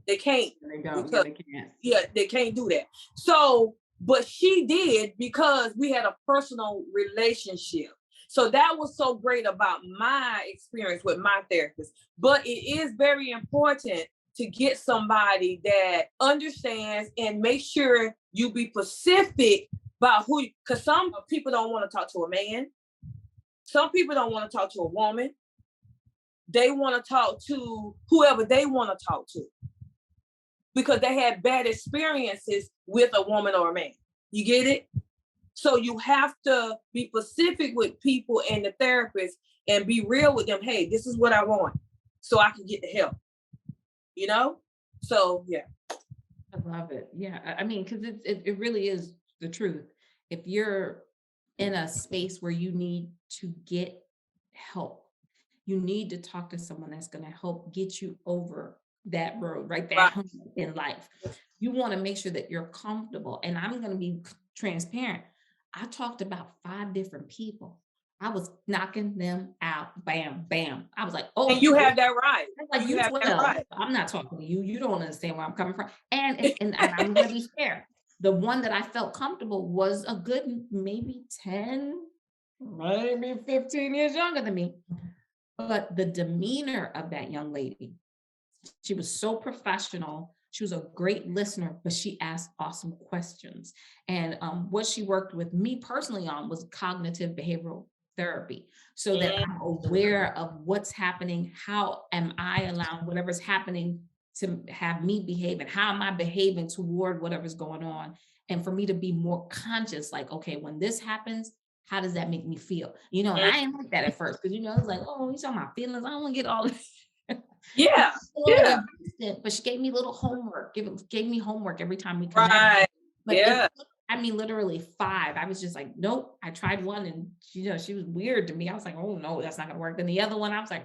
They can't. They don't. Because, they can't. Yeah, they can't do that. So, but she did because we had a personal relationship. So that was so great about my experience with my therapist. But it is very important to get somebody that understands and make sure you be specific about who, because some people don't want to talk to a man. Some people don't want to talk to a woman. They want to talk to whoever they want to talk to because they had bad experiences with a woman or a man. You get it? So you have to be specific with people and the therapist and be real with them. Hey, this is what I want so I can get the help, you know? So, yeah. I love it. Yeah. I mean, because it really is the truth. If you're in a space where you need to get help, you need to talk to someone that's going to help get you over that road, right? That hump in life. You want to make sure that you're comfortable. And I'm going to be transparent. I talked about 5 different people. I was knocking them out. Bam, bam. I was like, oh. And you have that right. Like, you have that right. I'm not talking to you. You don't understand where I'm coming from. And I'm going to be fair. The one that I felt comfortable was a good maybe 10, maybe 15 years younger than me. But the demeanor of that young lady, she was so professional. She was a great listener, but she asked awesome questions. And what she worked with me personally on was cognitive behavioral therapy, so that I'm aware of what's happening. How am I allowing whatever's happening to have me behave, and how am I behaving toward whatever's going on? And for me to be more conscious, like, okay, when this happens, how does that make me feel? You know, and I didn't like that at first, because, you know, it's like, oh, he's talking about feelings. I don't want to get all this. Yeah. Yeah. But she gave me little homework, gave me homework every time we connected. Right. But yeah. I mean, literally 5. I was just like, nope. I tried one, and you know, she was weird to me. I was like, oh no, that's not gonna work. Then the other one, I was like,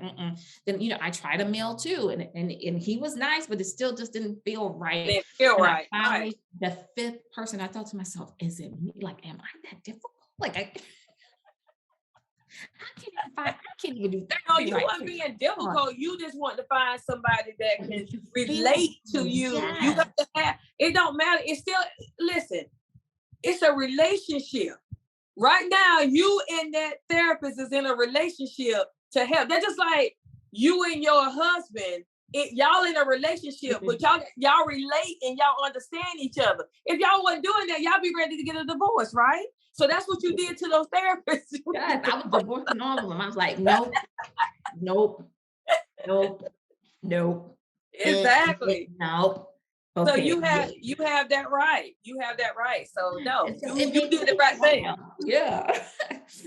Then, you know, I tried a male too, and he was nice, but it still just didn't feel right. Didn't feel right. Finally, the 5th person, I thought to myself, is it me? Like, am I that difficult? Like, I can't even do that. No, you weren't being difficult. You just want to find somebody that can relate to you. Yes. You got to have, it don't matter. It's still, listen, it's a relationship. Right now, you and that therapist is in a relationship to help. They're just like you and your husband. Y'all in a relationship, but y'all relate and y'all understand each other. If y'all wasn't doing that, y'all be ready to get a divorce, right? So that's what you did to those therapists. Yes, I was divorcing all of them. I was like, nope, nope, nope, nope. Exactly. Nope. Okay. So you have that right. You have that right. So no, you did the right thing. Yeah.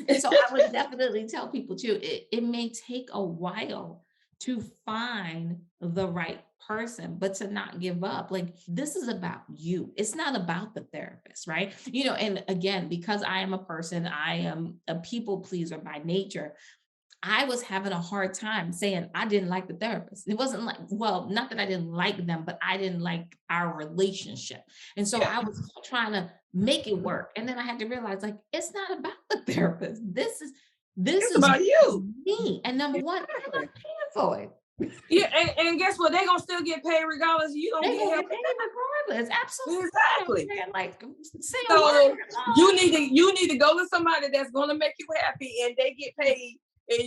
And so I would definitely tell people too, it may take a while to find the right person, but to not give up. Like, this is about you. It's not about the therapist, right? You know, and again, because I am a person, I am a people pleaser by nature. I was having a hard time saying I didn't like the therapist. It wasn't like, well, not that I didn't like them, but I didn't like our relationship. And so I was trying to make it work. And then I had to realize, like, it's not about the therapist. This is about you. Me. And number one, I'm not paying for it. Yeah, and guess what? They're gonna still get paid regardless. You don't get help regardless. Absolutely. Exactly. Like, so you need to go to somebody that's gonna make you happy, and they get paid, and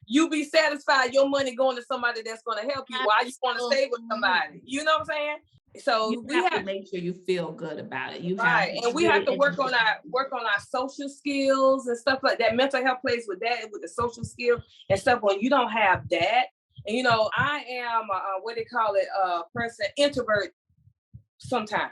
you be satisfied. Your money going to somebody that's gonna help you. Why you want to stay with somebody? You know what I'm saying? So we have to make sure you feel good about it. And we have to work on our social skills and stuff like that. Mental health plays with that, with the social skills and stuff. When you don't have that. And, you know, I am, person, introvert sometimes.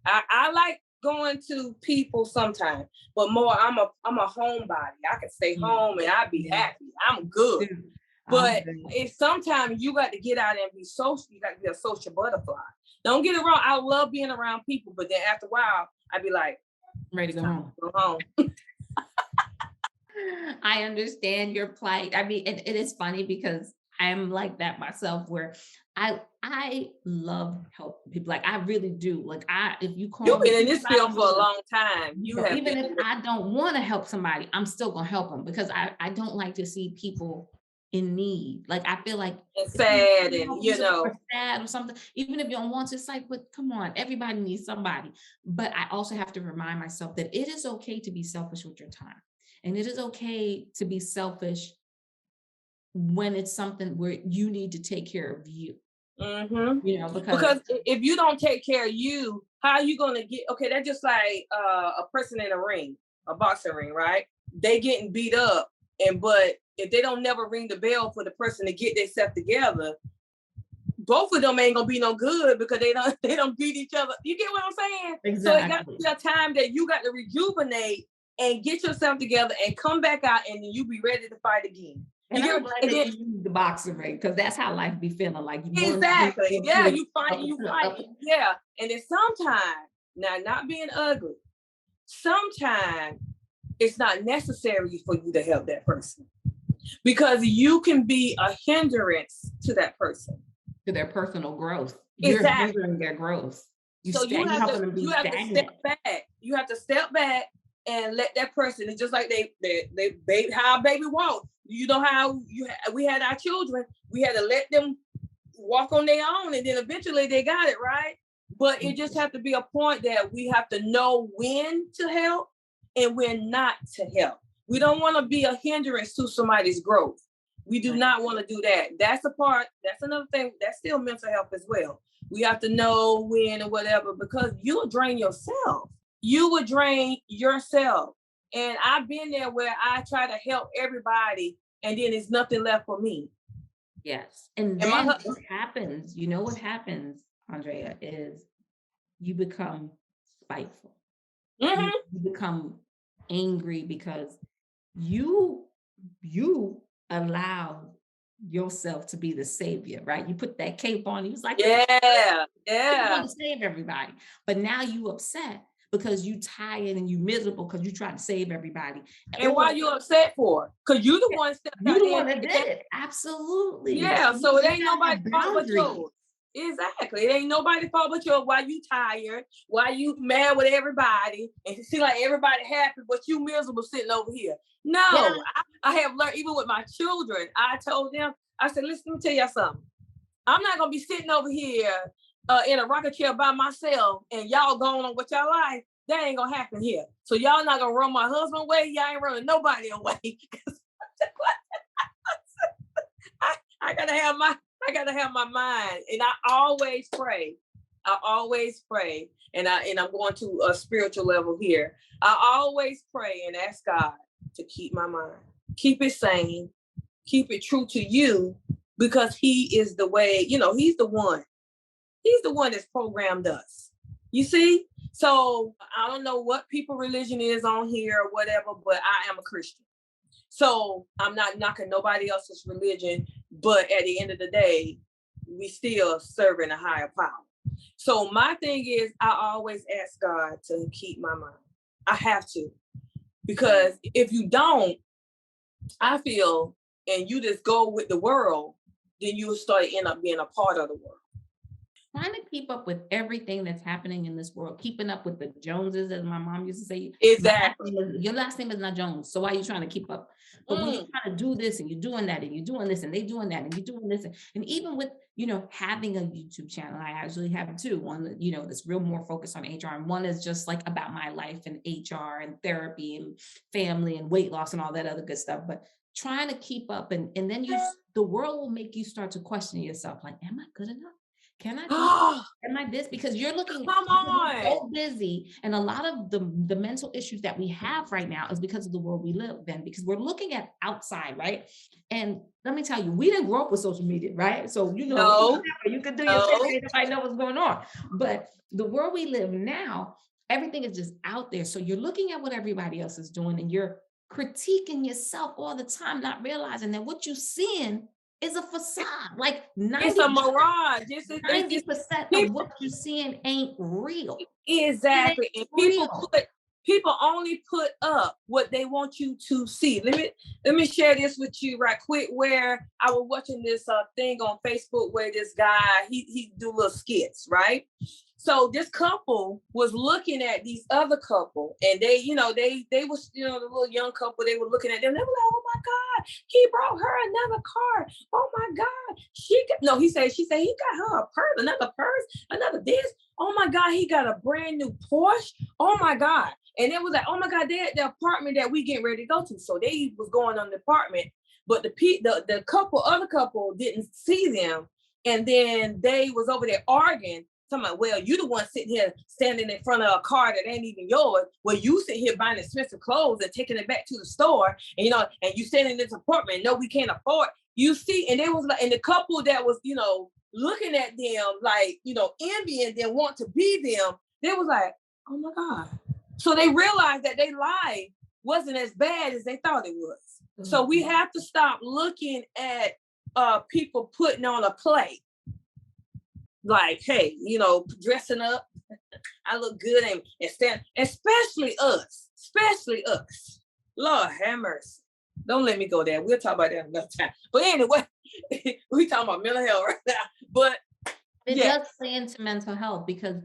I like going to people sometimes, but more, I'm a homebody. I can stay home and I'll be happy. I'm good. But it's sometimes you got to get out and be social. You got to be a social butterfly. Don't get it wrong. I love being around people, but then after a while, I'd be like, ready to go home. I understand your plight. I mean, and it is funny because I'm like that myself, where I love helping people. Like, I really do. Like, if you call me, you've been in this field for a long time. Even if I don't want to help somebody, I'm still gonna help them, because I don't like to see people in need. Like, I feel like And if you sad, need help, and or sad or something, even if you don't want to, it's like, but come on, everybody needs somebody. But I also have to remind myself that it is okay to be selfish with your time. And it is okay to be selfish when it's something where you need to take care of you. Because if you don't take care of you, how are you gonna get? Okay, that's just like a person in a ring, a boxing ring, right? They getting beat up, but if they don't never ring the bell for the person to get themselves together, both of them ain't gonna be no good because they don't beat each other. You get what I'm saying? Exactly. So it got to be a time that you got to rejuvenate and get yourself together and come back out, and then you be ready to fight again. And I'm glad that you use the boxing ring, because that's how life be feeling like. Exactly. Yeah, you fighting. Yeah. And then sometimes, now not being ugly, sometimes it's not necessary for you to help that person, because you can be a hindrance to that person. To their personal growth. Exactly. You're hindering their growth. You have to step back. You have to step back and let that person. It's just like they baby, how a baby walk. You know how we had our children. We had to let them walk on their own, and then eventually they got it right. But it just have to be a point that we have to know when to help and when not to help. We don't want to be a hindrance to somebody's growth. We do not want to do that. That's a part. That's another thing. That's still mental health as well. We have to know when or whatever, because you'll drain yourself. You will drain yourself. And I've been there where I try to help everybody, and then there's nothing left for me. Yes. And then what happens, what happens, Andrea, is you become spiteful. Mm-hmm. You become angry because you allow yourself to be the savior, right? You put that cape on, he was like, yeah. You want to save everybody. But now you upset because you tired and you miserable because you try to save everybody. And why you upset for? Because you the one stepped out. You the one that did it. Absolutely. Yeah, so it ain't nobody's fault but yours. Exactly. It ain't nobody's fault but yours. Why you tired? Why you mad with everybody? And it seems like everybody happy, but you miserable sitting over here. No, yeah. I have learned, even with my children, I told them, I said, listen, let me tell y'all something. I'm not going to be sitting over here in a rocking chair by myself and y'all going on with y'all life. That ain't going to happen here. So y'all not going to run my husband away. Y'all ain't running nobody away. I gotta have my mind, and I always pray. And I'm going to a spiritual level here. I always pray and ask God to keep my mind, keep it sane, keep it true to you, because He is the way. He's the one that's programmed us. You see? So I don't know what people religion is on here or whatever, but I am a Christian. So I'm not knocking nobody else's religion, but at the end of the day, we still serving a higher power. So my thing is, I always ask God to keep my mind. I have to, because if you don't, I feel, and you just go with the world, then you will end up being a part of the world. Trying to keep up with everything that's happening in this world, keeping up with the Joneses, as my mom used to say. Exactly. Your last name is not Jones, so why are you trying to keep up? But when you're trying to do this and you're doing that and you're doing this and they're doing that and you're doing this, and even with having a YouTube channel, I actually have two. One that that's real more focused on HR, and one is just like about my life and HR and therapy and family and weight loss and all that other good stuff. But trying to keep up, and then the world will make you start to question yourself, like, am I good enough? Can I do am I this? Because you're looking so busy. And a lot of the mental issues that we have right now is because of the world we live in, because we're looking at outside, right? And let me tell you, we didn't grow up with social media, right? So, you can do your thing, nobody know what's going on. But the world we live now, everything is just out there. So you're looking at what everybody else is doing and you're critiquing yourself all the time, not realizing that what you're seeing is a facade. Like 90%, it's a mirage. 90% of what you're seeing ain't real. Exactly. And people only put up what they want you to see. Let me share this with you right quick, where I was watching this thing on Facebook where this guy, he do little skits, right? So this couple was looking at these other couple, and they was, the little young couple, they were looking at them. They were like, oh my God, he brought her another car. Oh my God. She said he got her a purse, another this. Oh my God, he got a brand new Porsche. Oh my God. And it was like, oh my God, they're at the apartment that we getting ready to go to. So they was going on the apartment, but the other couple didn't see them. And then they was over there arguing. Talking about, well, you the one sitting here standing in front of a car that ain't even yours. Well, you sit here buying expensive clothes and taking it back to the store, and and you standing in this apartment. No, we can't afford. You see, and they was like, and the couple that was, looking at them like, envying them, want to be them. They was like, oh my God. So they realized that their life wasn't as bad as they thought it was. Mm-hmm. So we have to stop looking at people putting on a play. Like, hey, dressing up, I look good and stand, especially us. Lord have mercy. Don't let me go there. We'll talk about that another time. But anyway, we talking about mental health right now. But it does play into mental health, because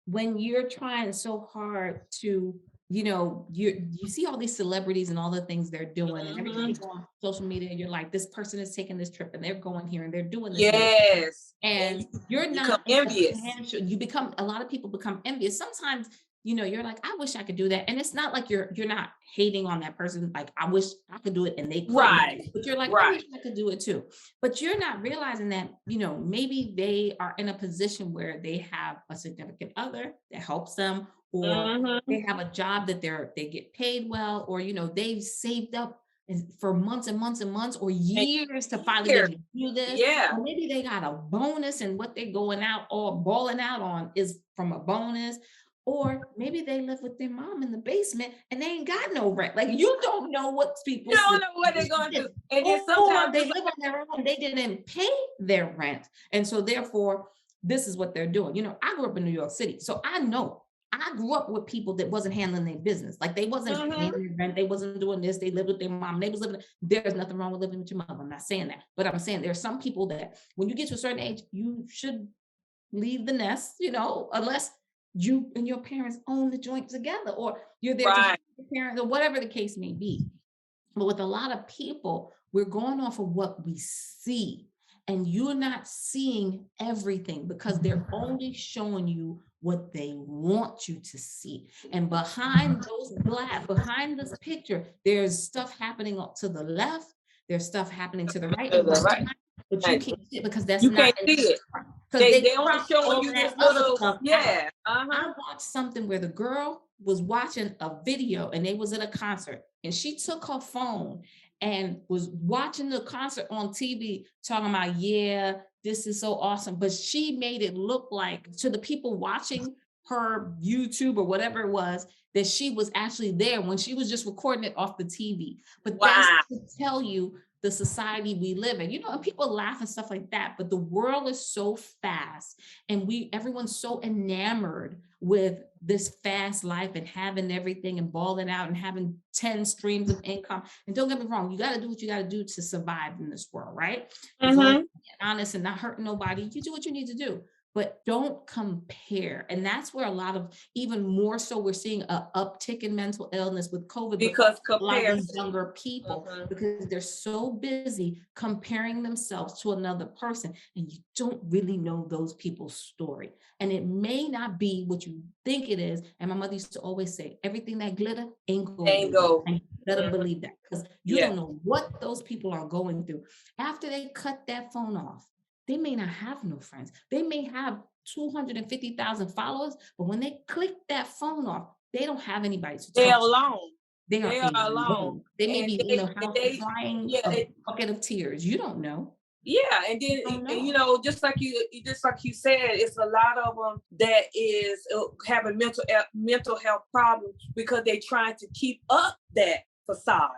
when you're trying so hard to, you see all these celebrities and all the things they're doing, and every time you go on social media, you're like, this person is taking this trip and they're going here and they're doing this. Yes. And you're not envious. A lot of people become envious. Sometimes, you're like, I wish I could do that. And it's not like you're not hating on that person. Like, I wish I could do it and they couldn't. Right. But you're like, I wish I could do it too. But you're not realizing that, maybe they are in a position where they have a significant other that helps them, or they have a job that they get paid well, or, they've saved up for months and months and months or years to finally be able to do this. Yeah. Or maybe they got a bonus, and what they're going out or balling out on is from a bonus. Or maybe they live with their mom in the basement and they ain't got no rent. Like, you don't know what people You don't know what they're going to do. And then sometimes they live on their own. They didn't pay their rent. And so therefore, this is what they're doing. I grew up in New York City. So I know I grew up with people that wasn't handling their business. Like, they wasn't paying their rent. They wasn't doing this. They lived with their mom. They was living. There's nothing wrong with living with your mom. I'm not saying that. But I'm saying there's some people that when you get to a certain age, you should leave the nest, unless you and your parents own the joint together, or you're there to help your parents, or whatever the case may be. But with a lot of people, we're going off of what we see, and you're not seeing everything because they're only showing you what they want you to see. And behind this picture, there's stuff happening to the left, there's stuff happening to the right, but you can't see it because that's not it. Because they only showing you this little stuff. Yeah. I watched something where the girl was watching a video and they was at a concert, and she took her phone and was watching the concert on TV, talking about, this is so awesome. But she made it look like to the people watching her YouTube or whatever it was, that she was actually there when she was just recording it off the TV. But that's to tell you the society we live in, and people laugh and stuff like that, but the world is so fast, and everyone's so enamored with this fast life and having everything and balling out and having 10 streams of income. And don't get me wrong, you got to do what you got to do to survive in this world, right? As long as you're honest and not hurting nobody, you do what you need to do. But don't compare. And that's where a lot of, even more so, we're seeing an uptick in mental illness with COVID. Because a lot of these younger people, because they're so busy comparing themselves to another person, and you don't really know those people's story. And it may not be what you think it is. And my mother used to always say, everything that glitter ain't gold. And you better believe that, because you don't know what those people are going through. After they cut that phone off, they may not have no friends. They may have 250,000 followers, but when they click that phone off, they don't have anybody to talk to. They're alone. They are alone. They may be in a house crying a bucket of tears. You don't know. Yeah, and then just like you said, it's a lot of them that is having mental health problems because they're trying to keep up that facade.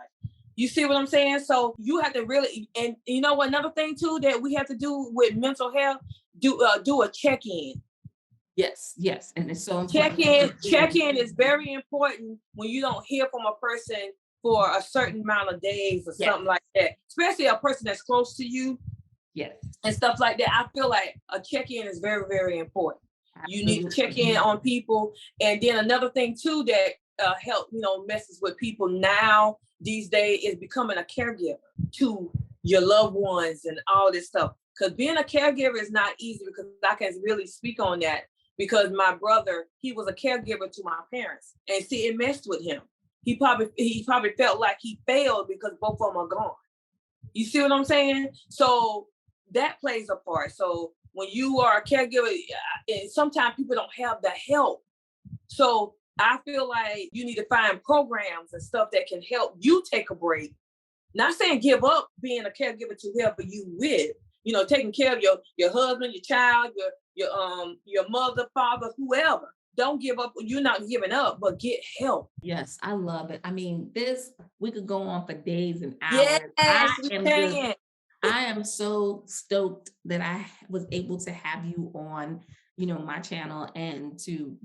You see what I'm saying? So you have to really, and another thing too that we have to do with mental health, do a check-in. Yes, and it's so important. Check-in is very important when you don't hear from a person for a certain amount of days or something like that, especially a person that's close to you. Yes. And stuff like that. I feel like a check-in is very, very important. Absolutely. You need to check in on people. And then another thing too that help, messes with people now these days is becoming a caregiver to your loved ones and all this stuff. Because being a caregiver is not easy, because I can really speak on that, because my brother, he was a caregiver to my parents, and see, it messed with him. He probably felt like he failed because both of them are gone. You see what I'm saying? So that plays a part. So when you are a caregiver, sometimes people don't have the help. So I feel like you need to find programs and stuff that can help you take a break. Not saying give up being a caregiver to help you with, taking care of your husband, your child, your mother, father, whoever. Don't give up. You're not giving up, but get help. Yes, I love it. I mean, we could go on for days and Yes, hours. we can. I am so stoked that I was able to have you on, my channel, and to,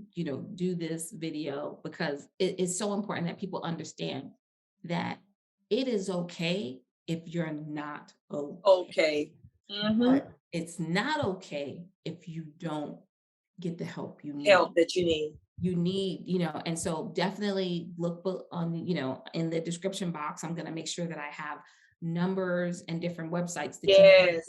do this video, because it is so important that people understand that it is okay if you're not okay. Mm-hmm. But it's not okay if you don't get the help you need. Help that you need. You need, and so definitely look on, in the description box. I'm going to make sure that I have numbers and different websites that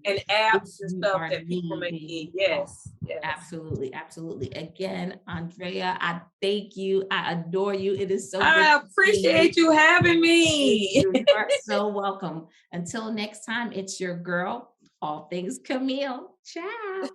and apps and stuff that people may need. Yes. Absolutely. Again, Andrea, I thank you. I adore you. It is so I appreciate you having me. You are so welcome. Until next time, it's your girl, All Things Camille. Ciao.